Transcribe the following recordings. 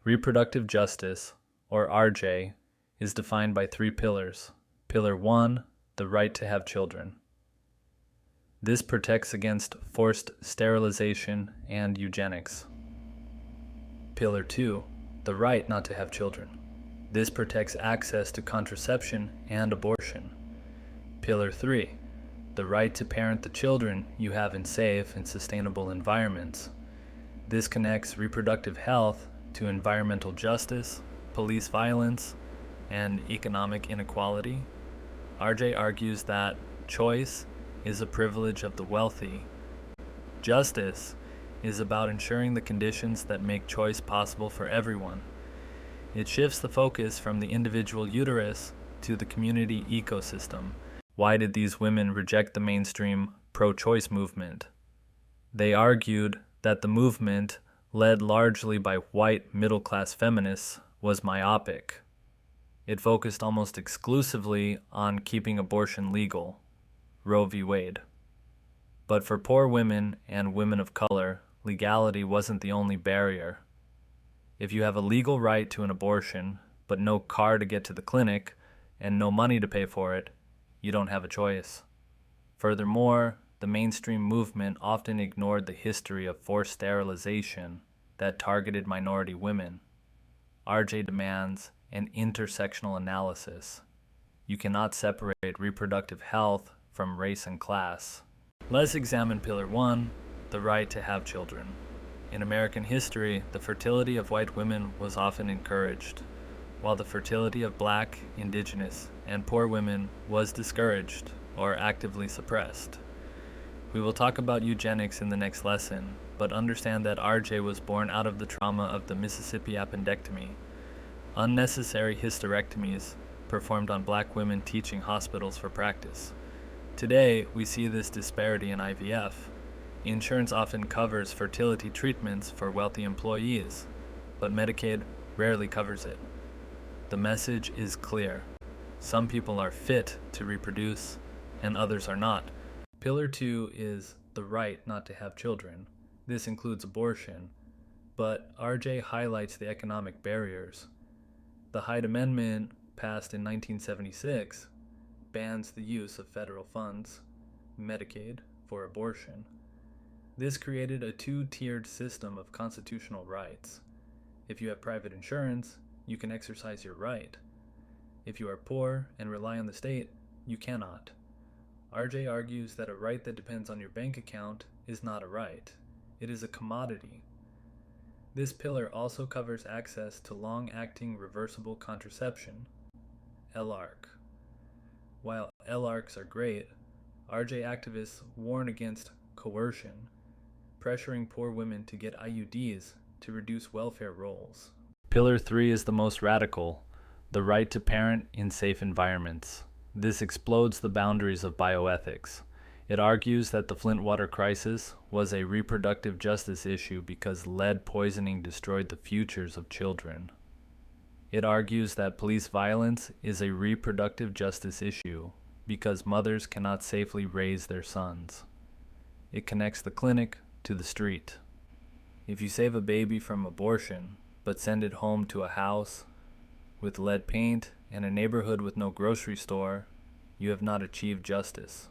Reproductive justice, or RJ, is defined by 3 pillars. Pillar 1, the right to have children. This protects against forced sterilization and eugenics. Pillar 2, the right not to have children. This protects access to contraception and abortion. Pillar 3, the right to parent the children you have in safe and sustainable environments. This connects reproductive health to environmental justice, police violence, and economic inequality. RJ argues that choice is a privilege of the wealthy. Justice is about ensuring the conditions that make choice possible for everyone. It shifts the focus from the individual uterus to the community ecosystem. Why did these women reject the mainstream pro-choice movement? They argued that the movement, led largely by white middle-class feminists, was myopic. It focused almost exclusively on keeping abortion legal, Roe v. Wade. But for poor women and women of color, legality wasn't the only barrier. If you have a legal right to an abortion, but no car to get to the clinic and no money to pay for it, you don't have a choice. Furthermore, the mainstream movement often ignored the history of forced sterilization that targeted minority women. RJ demands an intersectional analysis. You cannot separate reproductive health from race and class. Let's examine Pillar 1, the right to have children. In American history, the fertility of white women was often encouraged, while the fertility of black, indigenous, and poor women was discouraged or actively suppressed. We will talk about eugenics in the next lesson, but understand that RJ was born out of the trauma of the Mississippi appendectomy, unnecessary hysterectomies performed on black women teaching hospitals for practice. Today, we see this disparity in IVF. Insurance often covers fertility treatments for wealthy employees, but Medicaid rarely covers it. The message is clear. Some people are fit to reproduce, and others are not. Pillar 2 is the right not to have children. This includes abortion, but RJ highlights the economic barriers. The Hyde Amendment, passed in 1976, bans the use of federal funds, Medicaid, for abortion. This created a 2-tiered system of constitutional rights. If you have private insurance, you can exercise your right. If you are poor and rely on the state, you cannot. RJ argues that a right that depends on your bank account is not a right. It is a commodity. This pillar also covers access to long-acting reversible contraception, LARC. While LARCs are great, RJ activists warn against coercion, pressuring poor women to get IUDs to reduce welfare rolls. Pillar 3 is the most radical, the right to parent in safe environments. This explodes the boundaries of bioethics. It argues that the Flint water crisis was a reproductive justice issue because lead poisoning destroyed the futures of children. It argues that police violence is a reproductive justice issue because mothers cannot safely raise their sons. It connects the clinic to the street. If you save a baby from abortion, but send it home to a house with lead paint and a neighborhood with no grocery store, you have not achieved justice.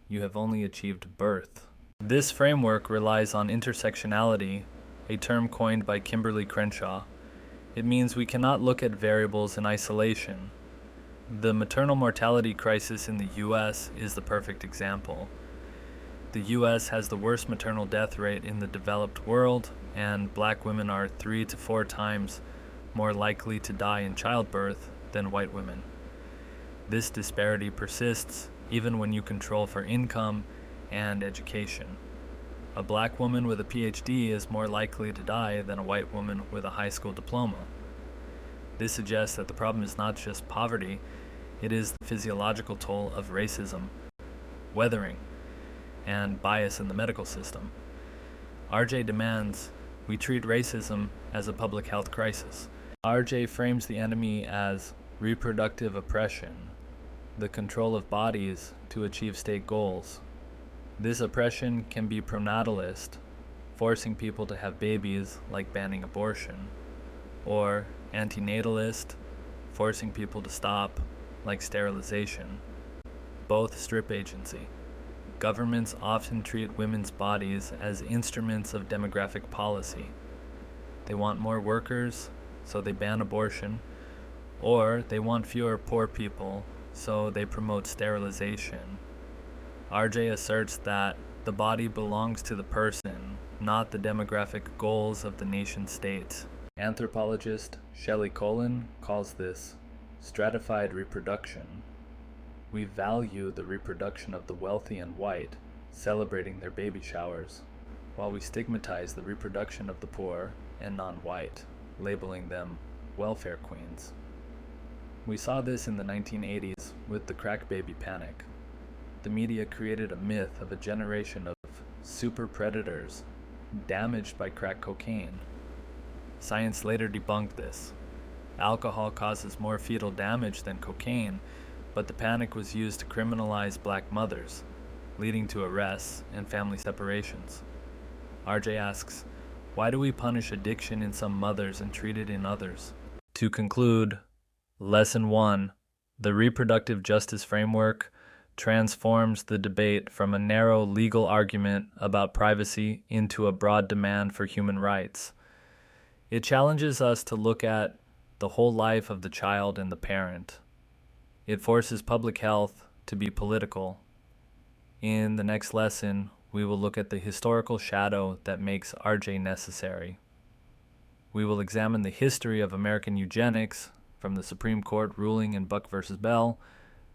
You have only achieved birth. This framework relies on intersectionality, a term coined by Kimberly Crenshaw. It means we cannot look at variables in isolation. The maternal mortality crisis in the U.S. is the perfect example. The U.S. has the worst maternal death rate in the developed world, and black women are 3 to 4 times more likely to die in childbirth than white women. This disparity persists even when you control for income and education. A black woman with a PhD is more likely to die than a white woman with a high school diploma. This suggests that the problem is not just poverty, it is the physiological toll of racism, weathering, and bias in the medical system. RJ demands we treat racism as a public health crisis. RJ frames the enemy as reproductive oppression, the control of bodies to achieve state goals. This oppression can be pronatalist, forcing people to have babies like banning abortion, or antinatalist, forcing people to stop, like sterilization. Both strip agency. Governments often treat women's bodies as instruments of demographic policy. They want more workers, so they ban abortion, or they want fewer poor people, so they promote sterilization. RJ asserts that the body belongs to the person, not the demographic goals of the nation state. Anthropologist Shelley Colin calls this stratified reproduction. We value the reproduction of the wealthy and white, celebrating their baby showers, while we stigmatize the reproduction of the poor and non-white, labeling them welfare queens. We saw this in the 1980s with the crack baby panic. The media created a myth of a generation of super predators damaged by crack cocaine. Science later debunked this. Alcohol causes more fetal damage than cocaine, but the panic was used to criminalize black mothers, leading to arrests and family separations. RJ asks, why do we punish addiction in some mothers and treat it in others? To conclude, Lesson 1, the reproductive justice framework transforms the debate from a narrow legal argument about privacy into a broad demand for human rights. It challenges us to look at the whole life of the child and the parent. It forces public health to be political. In the next lesson, we will look at the historical shadow that makes RJ necessary. We will examine the history of American eugenics, from the Supreme Court ruling in Buck v. Bell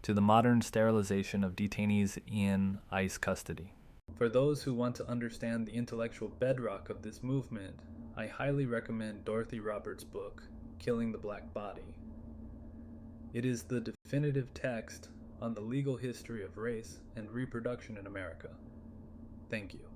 to the modern sterilization of detainees in ICE custody. For those who want to understand the intellectual bedrock of this movement, I highly recommend Dorothy Roberts' book, Killing the Black Body. It is the definitive text on the legal history of race and reproduction in America. Thank you.